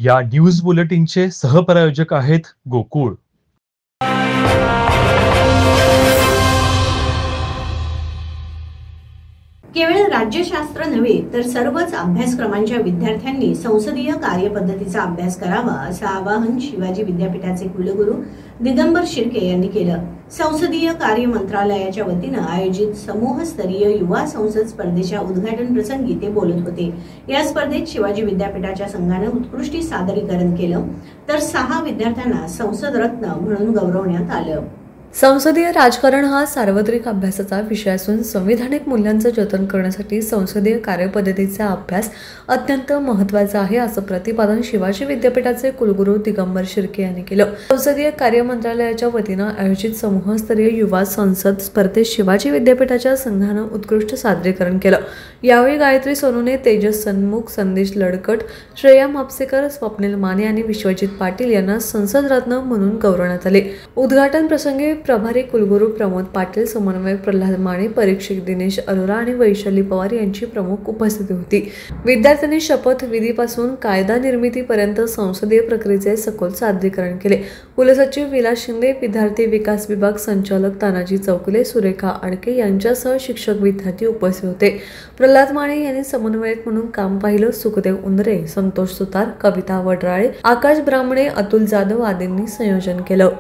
या न्यूज बुलेटिनचे सहप्रायोजक आहेत गोकुळ। केवळ राज्यशास्त्र नव्हे तर सर्वच अभ्यासक्रमांच्या विद्यार्थ्यांनी संसदीय कार्यपद्धतीचा अभ्यास करावा असं आवाहन शिवाजी विद्यापीठाचे कुलगुरू दिगंबर शिर्के यांनी केलं। संसदीय कार्य मंत्रालयाच्या वतीनं आयोजित समूहस्तरीय युवा संसद स्पर्धेच्या उद्घाटन प्रसंगी ते बोलत होते। या स्पर्धेत शिवाजी विद्यापीठाच्या संघानं उत्कृष्ट सादरीकरण केलं तर 6 विद्यार्थ्यांना संसद रत्न म्हणून गौरवण्यात आलं। संसदीय राजकारण हा सार्वत्रिक अभ्यासाचा विषय असून संविधानिक मूल्यांचं जतन करण्यासाठी संसदीय कार्यपद्धतीचा अभ्यास अत्यंत महत्त्वाचा आहे असं प्रतिपादन शिवाजी विद्यापीठाचे कुलगुरू दिगंबर शिर्के यांनी केलं। संसदीय कार्य मंत्रालयाच्या वतीनं आयोजित समूहस्तरीय युवा संसद स्पर्धेत शिवाजी विद्यापीठाच्या संघानं उत्कृष्ट सादरीकरण केलं। यावेळी गायत्री सोनूने, तेजस सन्मुख, संदेश लडकट, श्रेया मापसेकर, स्वप्नील माने आणि विश्वजित पाटील यांना संसद रत्न म्हणून गौरवण्यात आले। उद्घाटन प्रसंगी प्रभारी कुलगुरू प्रमोद पाटील, समन्वयक प्रल्हाद माने, परीक्षक दिनेश अरोरा आणि वैशाली पवार यांची प्रमुख उपस्थिती होती। विद्यार्थ्यांनी शपथविधीपासून कायदा निर्मितीपर्यंत संसदीय प्रक्रियेचे सखोल सादरीकरण केले। कुलसचिव विलास शिंदे, विद्यार्थी विकास विभाग संचालक तानाजी चौकुले, सुरेखा आडके यांच्यासह शिक्षक विद्यार्थी उपस्थित होते। प्रल्हाद माने यांनी समन्वयक म्हणून काम पाहिलं। सुखदेव उंदरे, संतोष सुतार, कविता वडराळे, आकाश ब्राह्मणे, अतुल जाधव आदींनी संयोजन केलं।